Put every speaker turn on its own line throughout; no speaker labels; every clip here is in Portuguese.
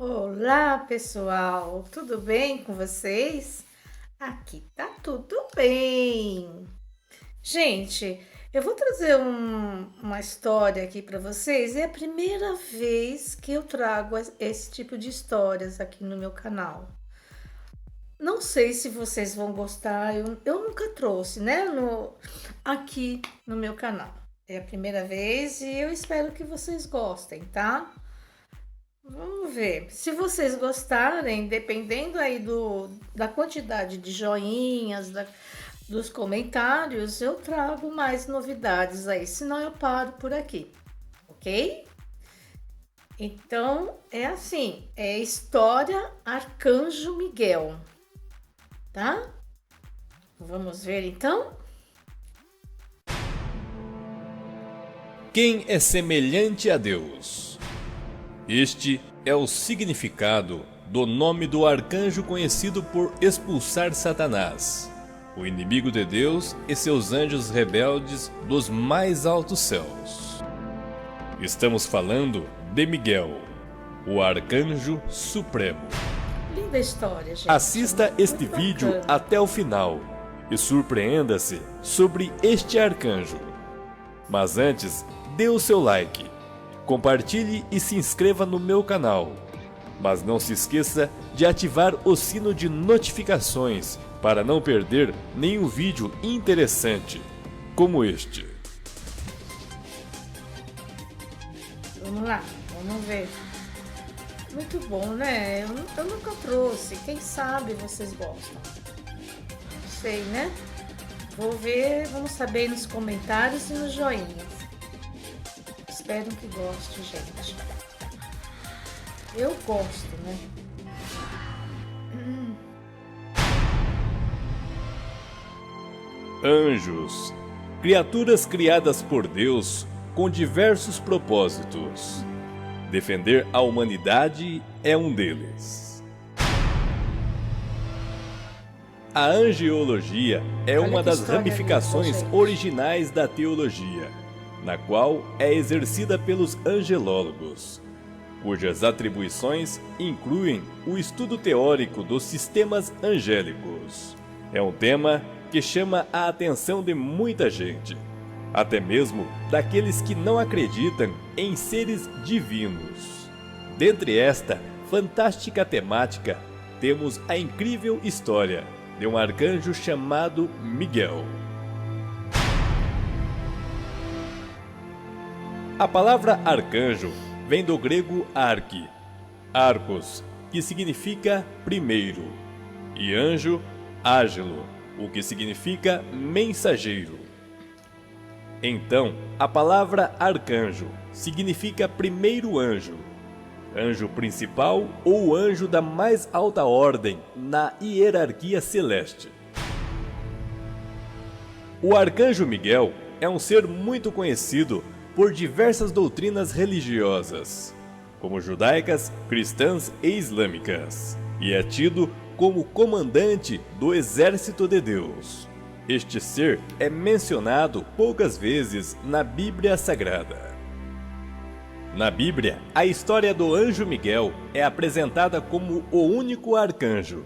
Olá, pessoal, tudo bem com vocês? Aqui tá tudo bem. Gente, eu vou trazer uma história aqui para vocês. É a primeira vez que eu trago esse tipo de histórias aqui no meu canal. Não sei se vocês vão gostar, eu nunca trouxe, né, aqui no meu canal. É a primeira vez e eu espero que vocês gostem, tá? Vamos ver. Se vocês gostarem, dependendo aí da quantidade de joinhas, dos comentários, eu trago mais novidades aí. Senão eu paro por aqui, ok? Então é assim, é história Arcanjo Miguel, tá? Vamos ver então?
Quem é semelhante a Deus? Este é o significado do nome do arcanjo conhecido por expulsar Satanás, o inimigo de Deus e seus anjos rebeldes dos mais altos céus. Estamos falando de Miguel, o arcanjo supremo.
Linda história, gente.
Assista este
Muito
vídeo
bacana.
até o final e surpreenda-se sobre este arcanjo. Mas antes, dê o seu like, compartilhe e se inscreva no meu canal. Mas não se esqueça de ativar o sino de notificações para não perder nenhum vídeo interessante como este.
Vamos lá, vamos ver. Muito bom, né? Eu nunca trouxe. Quem sabe vocês gostam? Não sei, né? Vou ver, vamos saber nos comentários e nos joinhas. Espero que goste, gente. Eu gosto, né?
Anjos, criaturas criadas por Deus com diversos propósitos. Defender a humanidade é um deles. A angeologia é
Olha
uma
que
das
história
ramificações
linda, gente.
originais da teologia, na qual é exercida pelos angelólogos, cujas atribuições incluem o estudo teórico dos sistemas angélicos. É um tema que chama a atenção de muita gente, até mesmo daqueles que não acreditam em seres divinos. Dentre esta fantástica temática, temos a incrível história de um arcanjo chamado Miguel. A palavra arcanjo vem do grego arque, arcos, que significa primeiro, e anjo, ágilo, o que significa mensageiro. Então, a palavra arcanjo significa primeiro anjo, anjo principal ou anjo da mais alta ordem na hierarquia celeste. O arcanjo Miguel é um ser muito conhecido por diversas doutrinas religiosas, como judaicas, cristãs e islâmicas, e é tido como comandante do exército de Deus. Este ser é mencionado poucas vezes na Bíblia Sagrada. Na Bíblia, a história do anjo Miguel é apresentada como o único arcanjo,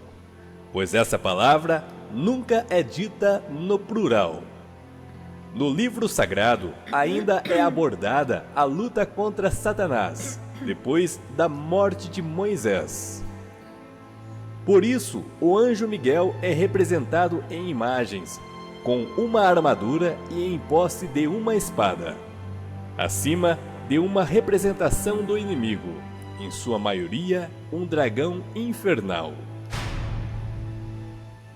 pois essa palavra nunca é dita no plural. No livro sagrado, ainda é abordada a luta contra Satanás, depois da morte de Moisés. Por isso, o anjo Miguel é representado em imagens, com uma armadura e em posse de uma espada. Acima de uma representação do inimigo, em sua maioria um dragão infernal.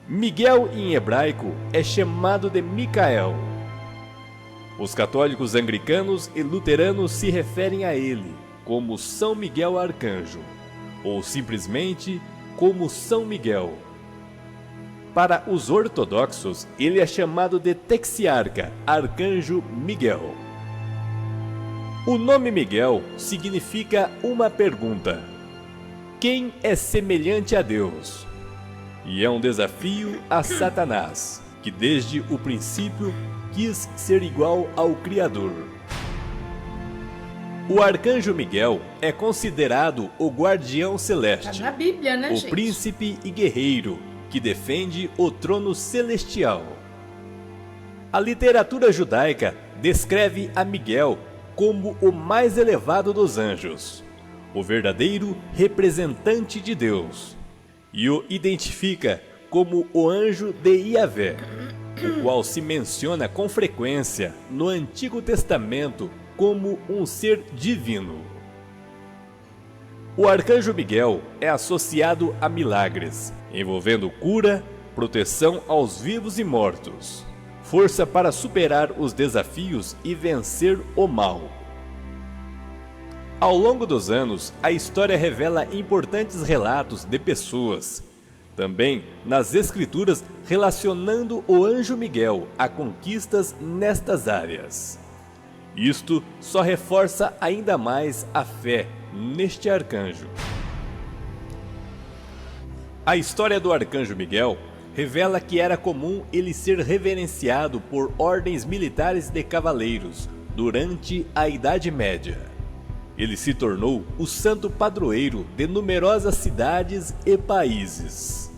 Miguel em hebraico é chamado de Micael. Os católicos anglicanos e luteranos se referem a ele como São Miguel Arcanjo, ou simplesmente como São Miguel. Para os ortodoxos, ele é chamado de Texiarca, Arcanjo Miguel. O nome Miguel significa uma pergunta: quem é semelhante a Deus? E é um desafio a Satanás, que desde o princípio quis ser igual ao Criador. O arcanjo Miguel é considerado o guardião
Tá
celeste,
na Bíblia, né,
o
gente?
príncipe e guerreiro que defende o trono celestial. A literatura judaica descreve a Miguel como o mais elevado dos anjos, o verdadeiro representante de Deus, e o identifica como o anjo de Yahvé, o qual se menciona com frequência no Antigo Testamento como um ser divino. O arcanjo Miguel é associado a milagres, envolvendo cura, proteção aos vivos e mortos, força para superar os desafios e vencer o mal. Ao longo dos anos, a história revela importantes relatos de pessoas, também nas escrituras relacionando o anjo Miguel a conquistas nestas áreas. Isto só reforça ainda mais a fé neste arcanjo. A história do arcanjo Miguel revela que era comum ele ser reverenciado por ordens militares de cavaleiros durante a Idade Média. Ele se tornou o santo padroeiro de numerosas cidades e países.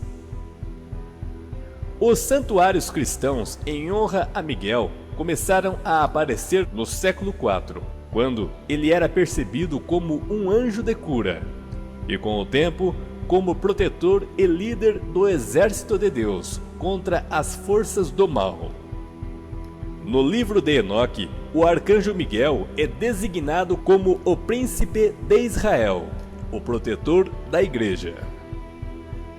Os santuários cristãos em honra a Miguel começaram a aparecer no século IV, quando ele era percebido como um anjo de cura, e com o tempo, como protetor e líder do exército de Deus contra as forças do mal. No livro de Enoque, o arcanjo Miguel é designado como o príncipe de Israel, o protetor da igreja.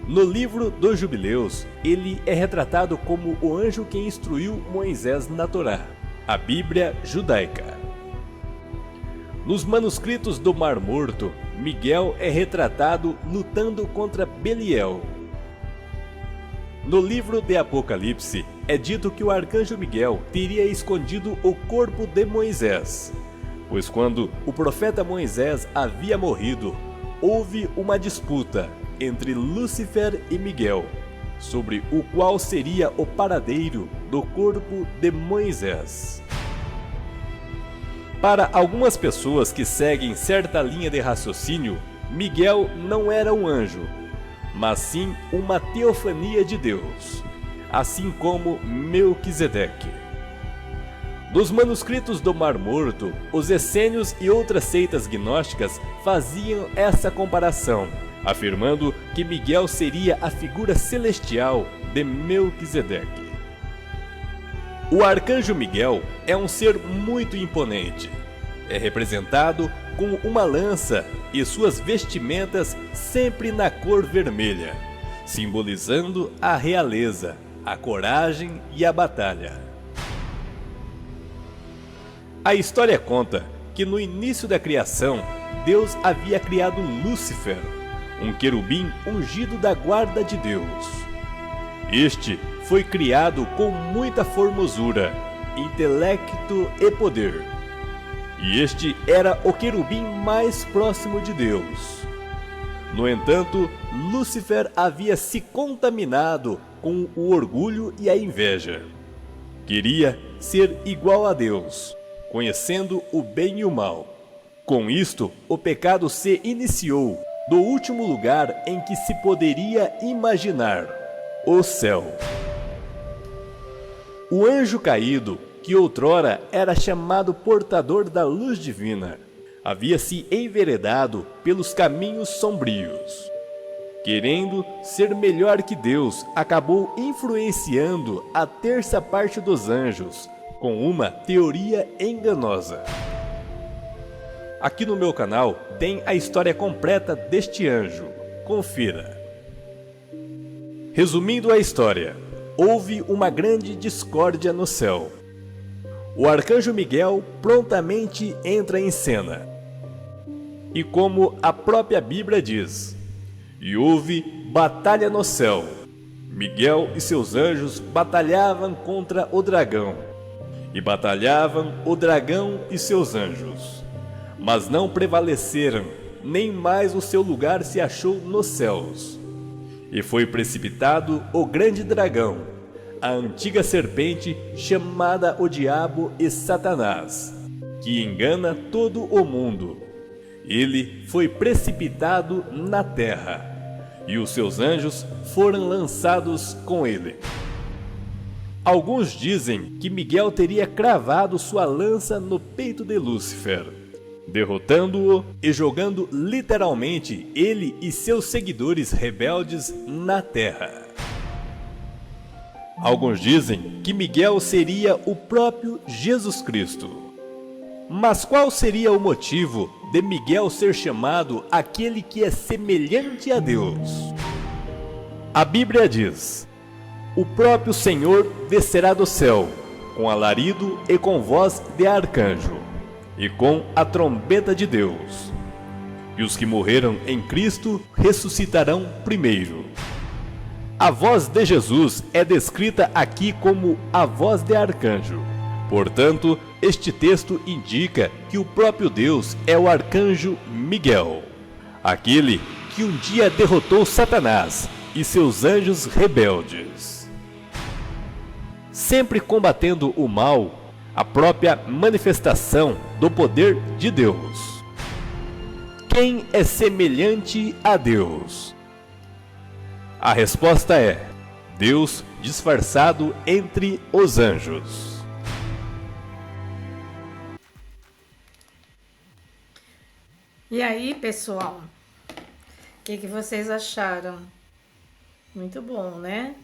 No livro dos Jubileus, ele é retratado como o anjo que instruiu Moisés na Torá, a Bíblia judaica. Nos manuscritos do Mar Morto, Miguel é retratado lutando contra Beliel. No livro de Apocalipse, é dito que o arcanjo Miguel teria escondido o corpo de Moisés, pois quando o profeta Moisés havia morrido, houve uma disputa entre Lúcifer e Miguel, sobre o qual seria o paradeiro do corpo de Moisés. Para algumas pessoas que seguem certa linha de raciocínio, Miguel não era um anjo, mas sim uma teofania de Deus, assim como Melquisedeque. Nos manuscritos do Mar Morto, os essênios e outras seitas gnósticas faziam essa comparação, afirmando que Miguel seria a figura celestial de Melquisedeque. O arcanjo Miguel é um ser muito imponente. É representado com uma lança e suas vestimentas sempre na cor vermelha, simbolizando a realeza, a coragem e a batalha. A história conta que no início da criação, Deus havia criado Lúcifer, um querubim ungido da guarda de Deus. Este foi criado com muita formosura, intelecto e poder. E este era o querubim mais próximo de Deus. No entanto, Lúcifer havia se contaminado com o orgulho e a inveja. Queria ser igual a Deus, conhecendo o bem e o mal. Com isto, o pecado se iniciou do último lugar em que se poderia imaginar, o céu. O anjo caído, que outrora era chamado portador da luz divina, havia se enveredado pelos caminhos sombrios. Querendo ser melhor que Deus, acabou influenciando a terça parte dos anjos com uma teoria enganosa. Aqui no meu canal tem a história completa deste anjo. Confira. Resumindo a história, houve uma grande discórdia no céu. O arcanjo Miguel prontamente entra em cena. E como a própria Bíblia diz, e houve batalha no céu. Miguel e seus anjos batalhavam contra o dragão. E batalhavam o dragão e seus anjos. Mas não prevaleceram, nem mais o seu lugar se achou nos céus. E foi precipitado o grande dragão, a antiga serpente chamada o Diabo e Satanás, que engana todo o mundo. Ele foi precipitado na terra, e os seus anjos foram lançados com ele. Alguns dizem que Miguel teria cravado sua lança no peito de Lúcifer, derrotando-o e jogando literalmente ele e seus seguidores rebeldes na terra. Alguns dizem que Miguel seria o próprio Jesus Cristo. Mas qual seria o motivo de Miguel ser chamado aquele que é semelhante a Deus? A Bíblia diz: o próprio Senhor descerá do céu, com alarido e com voz de arcanjo, e com a trombeta de Deus. E os que morreram em Cristo ressuscitarão primeiro. A voz de Jesus é descrita aqui como a voz de arcanjo. Portanto, este texto indica que o próprio Deus é o arcanjo Miguel, aquele que um dia derrotou Satanás e seus anjos rebeldes. Sempre combatendo o mal, a própria manifestação do poder de Deus. Quem é semelhante a Deus? A resposta é Deus disfarçado entre os anjos.
E aí, pessoal, o que vocês acharam? Muito bom, né?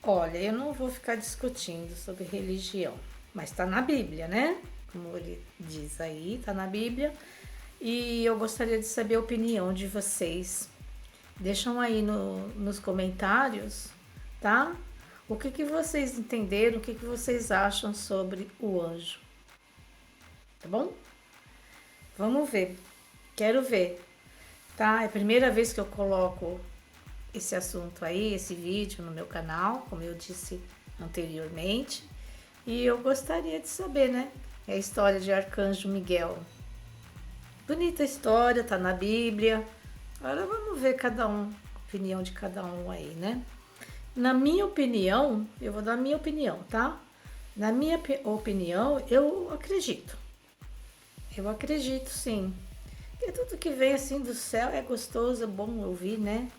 Olha, eu não vou ficar discutindo sobre religião, mas tá na Bíblia, né? Como ele diz aí, tá na Bíblia. E eu gostaria de saber a opinião de vocês. Deixam aí nos comentários, tá? O que vocês entenderam, o que vocês acham sobre o anjo. Tá bom? Vamos ver. Quero ver, tá? É a primeira vez que eu coloco esse assunto aí, esse vídeo no meu canal, como eu disse anteriormente. E eu gostaria de saber, né? É a história de Arcanjo Miguel. Bonita história, tá na Bíblia. Agora vamos ver a opinião de cada um aí, né? Na minha opinião, eu vou dar a minha opinião, tá? Na minha opinião, eu acredito. Eu acredito, sim. Porque tudo que vem assim do céu é gostoso, é bom ouvir, né?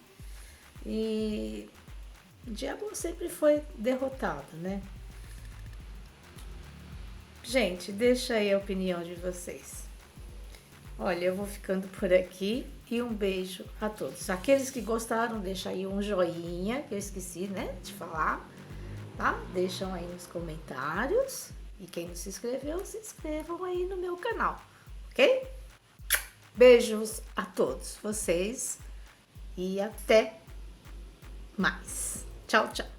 E o diabo sempre foi derrotado, né? Gente, deixa aí a opinião de vocês. Olha, eu vou ficando por aqui e um beijo a todos. Aqueles que gostaram, deixa aí um joinha, que eu esqueci, né, de falar, tá? Deixam aí nos comentários. E quem não se inscreveu, se inscrevam aí no meu canal, ok? Beijos a todos vocês e até mais. Tchau, tchau.